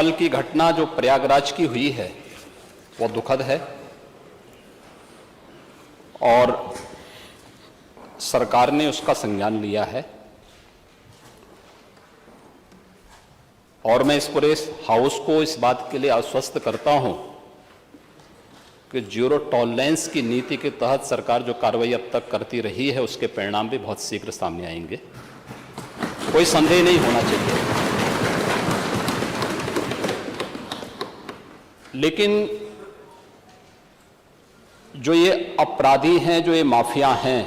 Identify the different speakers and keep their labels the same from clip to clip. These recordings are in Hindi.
Speaker 1: कल की घटना जो प्रयागराज की हुई है वो दुखद है और सरकार ने उसका संज्ञान लिया है और मैं इस पूरे हाउस को इस बात के लिए आश्वस्त करता हूं कि जीरो टॉलरेंस की नीति के तहत सरकार जो कार्रवाई अब तक करती रही है उसके परिणाम भी बहुत शीघ्र सामने आएंगे, कोई संदेह नहीं होना चाहिए। लेकिन जो ये अपराधी हैं, जो ये माफिया हैं,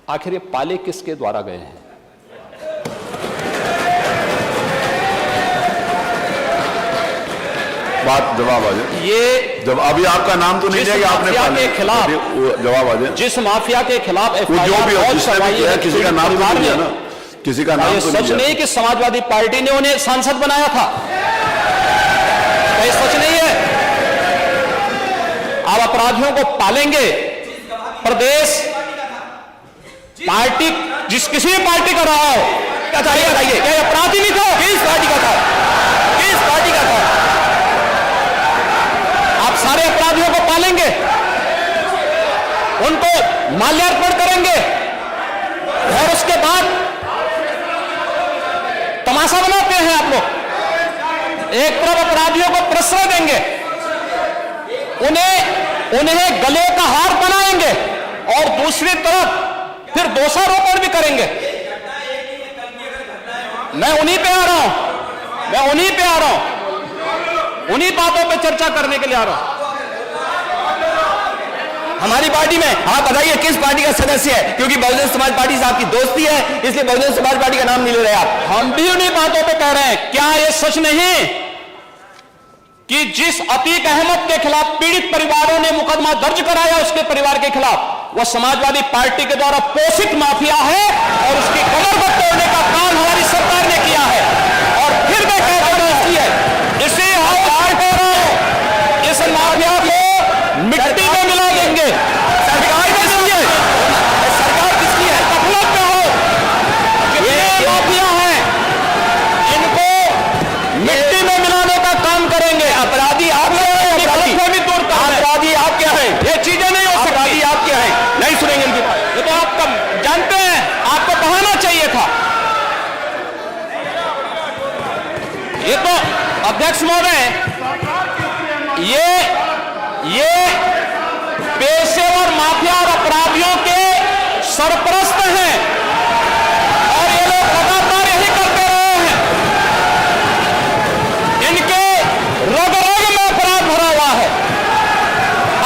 Speaker 1: आखिर ये पाले किसके द्वारा गए हैं?
Speaker 2: बात जवाब आ जाए।
Speaker 1: ये
Speaker 2: जब अभी आपका नाम तो नहीं जाएगा, आपने
Speaker 1: के खिलाफ
Speaker 2: जवाब आ जाए।
Speaker 1: जिस माफिया के खिलाफ
Speaker 2: जो भी हो, किसी का नाम तो नहीं है ना, किसी का नाम तो
Speaker 1: सच नहीं कि समाजवादी पार्टी ने उन्हें सांसद बनाया था, ये सच नहीं है। आप अपराधियों को पालेंगे, प्रदेश पार्टी जिस किसी भी पार्टी का रहा हो, क्या चाहिए बताइए, क्या अपराधी नहीं था? किस पार्टी का था? किस पार्टी का था? आप सारे अपराधियों को पालेंगे, उनको माल्यार्पण करेंगे और उसके बाद तमाशा बनाते हैं आप लोग। एक तरफ अपराधियों को प्रश्रय देंगे, उन्हें गले का हार बनाएंगे और दूसरी तरफ फिर दोषारोपण भी करेंगे। मैं उन्हीं पे आ रहा हूं, उन्हीं बातों पे चर्चा करने के लिए आ रहा हूं।
Speaker 3: हमारी पार्टी में आप बताइए किस पार्टी का सदस्य है? क्योंकि बहुजन समाज पार्टी से आपकी दोस्ती है, इसलिए बहुजन समाज पार्टी का नाम नहीं ले रहे आप।
Speaker 1: हम भी उन्हीं बातों पे कह रहे हैं। क्या यह सच नहीं कि जिस अतीक अहमद के खिलाफ पीड़ित परिवारों ने मुकदमा दर्ज कराया, उसके परिवार के खिलाफ, वह समाजवादी पार्टी के द्वारा पोषित माफिया है और उसकी कमर को तोड़ने का काम हमारी सरकार ने किया है। और फिर मैं कहता हूं, इसी इस माफिया को मिट्टी में मिला देंगे।
Speaker 3: सरकार किसकी है? सरकार किसकी है?
Speaker 1: गफलत में हो, कितने माफिया हैं, इनको मिट्टी में मिलाने का काम करेंगे।
Speaker 3: अपराधी आप क्या है? अपराधी आप क्या है?
Speaker 1: ये चीजें नहीं हो सकती।
Speaker 3: अपराधी आप क्या है? नहीं सुनेंगे इनकी बात।
Speaker 1: ये तो आप जानते हैं, आपको कहना चाहिए था। ये तो अध्यक्ष महोदय, ये पेशेवर माफिया और अपराधियों के सरपरस्त हैं और ये लोग लगातार यही करते रहे हैं। इनके रग रग में अपराध भरा हुआ है।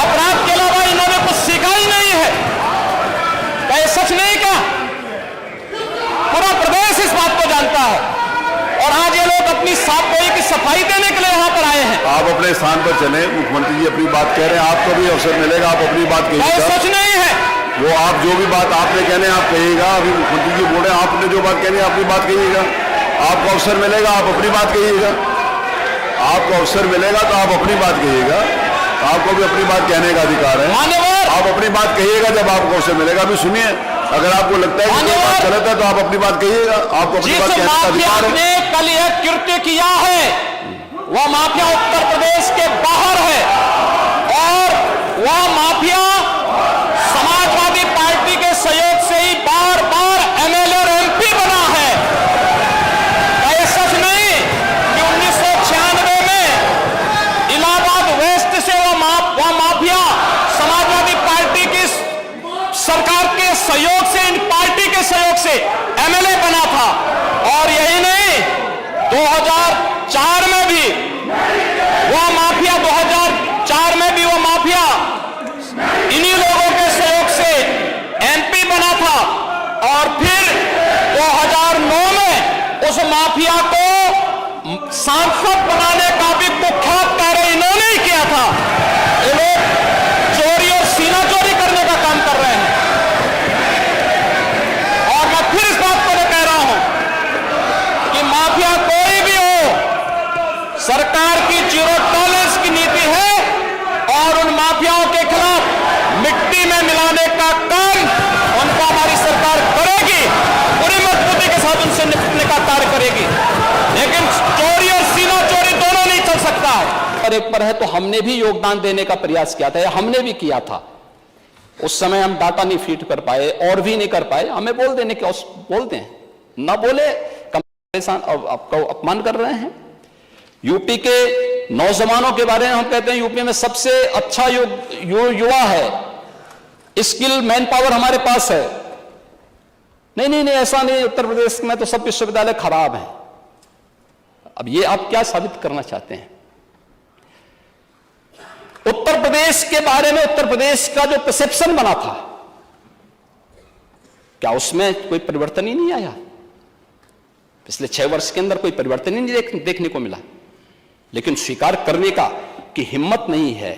Speaker 1: अपराध के अलावा इन्होंने कुछ सीखा ही नहीं है। क्या ये सच नहीं? क्या पूरा प्रदेश इस बात को जानता है और आज ये लोग अपनी साफ गोई की सफाई देने के लिए यहां पर आए हैं।
Speaker 2: आप अपने स्थान पर चले, मुख्यमंत्री जी अपनी बात कह रहे हैं, आपको भी अवसर मिलेगा, आप अपनी बात कहिएगा।
Speaker 1: सच नहीं है
Speaker 2: वो आप जो भी बात आपने कहने आप कहिएगा। अभी मुख्यमंत्री जी बोल रहे हैं, आपने जो बात कहनी है अपनी बात कहिएगा। आपको अवसर मिलेगा, आप अपनी बात कहिएगा। आपको अवसर मिलेगा तो आप अपनी बात कहिएगा। आपको भी अपनी बात कहने का अधिकार है, आप अपनी बात कहिएगा जब आपको अवसर मिलेगा। अभी सुनिए, अगर आपको लगता है कि कोई बात गलत है तो आप अपनी बात कहिएगा। आपको अपनी बात कहने का अधिकार है।
Speaker 1: ने कल यह कृत्य किया है, वह माफिया उत्तर प्रदेश के बाहर है और वह माफिया समाजवादी पार्टी के सहयोग से ही बार बार एमएलए और एमपी बना है। क्या सच नहीं कि 1996 में इलाहाबाद वेस्ट से वह माफिया समाजवादी पार्टी की सरकार के सहयोग से, इन पार्टी के सहयोग से एमएलए बना था? और यही नहीं, 2004 में भी वह माफिया 2004 में भी वह माफिया इन्हीं लोगों के सहयोग से एमपी बना था और फिर 2009 में उस माफिया को सांसद बनाने का भी कुख्यात कार्य इन्होंने ही किया था। ये लोग चोरी और सीना चोरी करने का काम कर रहे हैं। और मैं फिर इस बात को कह रहा हूं कि माफिया कोई भी हो, सरकार की जीरो टॉलरेंस की नीति है और उन माफियाओं के खिलाफ मिट्टी में मिलाने का काम उनको हमारी सरकार करेगी, पूरी मजबूती के साथ उनसे निपटने का कार्य करेगी। एक पर है, तो हमने भी योगदान देने का प्रयास किया था, या हमने भी किया था। उस समय हम डाटा नहीं फीड कर पाए और भी नहीं कर पाए, हमें बोल देने के बोल दें, ना बोले परेशान, आपको अपमान कर रहे हैं। यूपी के नौजवानों के बारे में हम कहते हैं यूपी में सबसे अच्छा युवा है, स्किल मैन पावर हमारे पास है। नहीं, ऐसा नहीं, उत्तर प्रदेश में तो सब विश्वविद्यालय खराब हैं। अब ये आप क्या साबित करना चाहते हैं? उत्तर प्रदेश के बारे में, उत्तर प्रदेश का जो परसेप्शन बना था, क्या उसमें कोई परिवर्तन ही नहीं आया? पिछले 6 वर्ष के अंदर कोई परिवर्तन ही नहीं देखने को मिला। लेकिन स्वीकार करने का की हिम्मत नहीं है,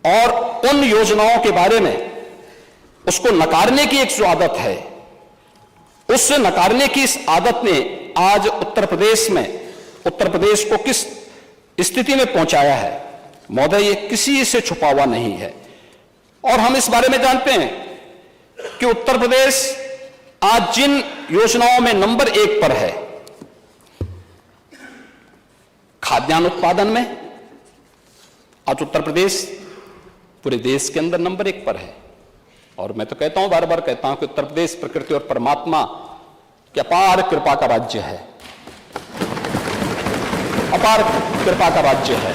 Speaker 1: और उन योजनाओं के बारे में उसको नकारने की एक जो आदत है, उस नकारने की इस आदत ने आज उत्तर प्रदेश को किस स्थिति में पहुंचाया है महोदय, ये किसी से छुपा हुआ नहीं है। और हम इस बारे में जानते हैं कि उत्तर प्रदेश आज जिन योजनाओं में नंबर 1 पर है, खाद्यान्न उत्पादन में आज उत्तर प्रदेश पूरे देश के अंदर नंबर 1 पर है। और मैं तो कहता हूं, बार बार कहता हूं कि उत्तर प्रदेश प्रकृति और परमात्मा की अपार कृपा का राज्य है, अपार कृपा का राज्य है।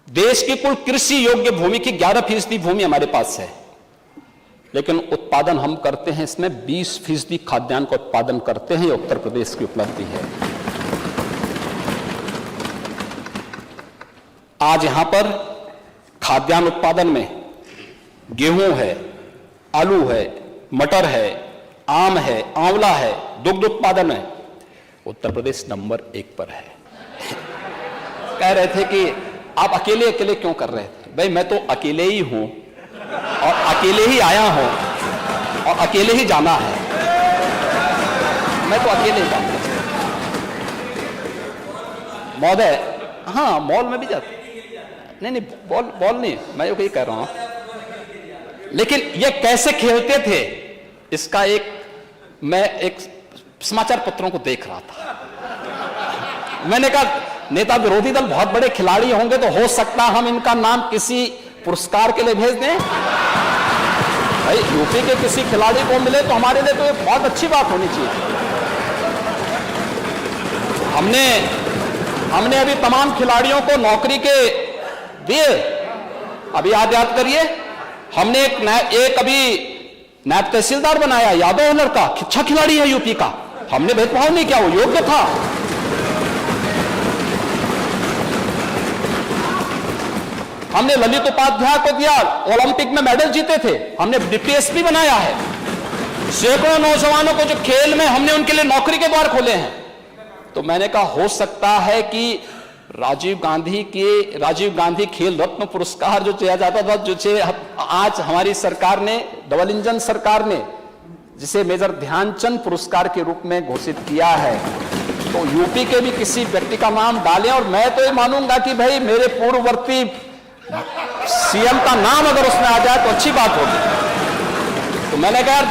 Speaker 1: देश की कुल कृषि योग्य भूमि की 11% भूमि हमारे पास है, लेकिन उत्पादन हम करते हैं इसमें 20% खाद्यान्न का उत्पादन करते हैं। ये उत्तर प्रदेश की उपलब्धि है। आज यहां पर खाद्यान्न उत्पादन में गेहूं है, आलू है, मटर है, आम है, आंवला है, दुग्ध उत्पादन है, उत्तर प्रदेश नंबर 1 पर है। कह रहे थे कि आप अकेले क्यों कर रहे थे? भाई मैं तो अकेले ही हूं, और अकेले ही आया हूं, और अकेले ही जाना है। मैं तो अकेले ही जाऊंगा महोदय। हाँ, मॉल में भी जाते, नहीं बॉल नहीं, मैं ये कह रहा हूं। लेकिन ये कैसे खेलते थे, इसका मैं एक समाचार पत्रों को देख रहा था। मैंने कहा नेता विरोधी दल बहुत बड़े खिलाड़ी होंगे, तो हो सकता हम इनका नाम किसी पुरस्कार के लिए भेज दें। भाई यूपी के किसी खिलाड़ी को मिले तो हमारे लिए तो एक बहुत अच्छी बात होनी चाहिए। हमने अभी तमाम खिलाड़ियों को नौकरी के दिए। अभी याद करिए, हमने एक अभी नायब तहसीलदार बनाया, यादव हुनर का, अच्छा खिलाड़ी है यूपी का। हमने भेदभाव नहीं किया, वो योग्य था। हमने ललित उपाध्याय को दिया, ओलंपिक में मेडल जीते थे, हमने डिप्टी एसपी बनाया है। सैकड़ों नौजवानों को जो खेल में हमने उनके लिए नौकरी के द्वार खोले हैं। तो मैंने कहा हो सकता है कि राजीव गांधी खेल रत्न पुरस्कार जो दिया जाता था, जो आज हमारी सरकार ने, डबल इंजन सरकार ने जिसे मेजर ध्यानचंद पुरस्कार के रूप में घोषित किया है, तो यूपी के भी किसी व्यक्ति का नाम डालें। और मैं तो ये मानूंगा कि भाई मेरे पूर्ववर्ती सीएम का नाम अगर उसमें आ जाए तो अच्छी बात होगी। तो मैंने कहा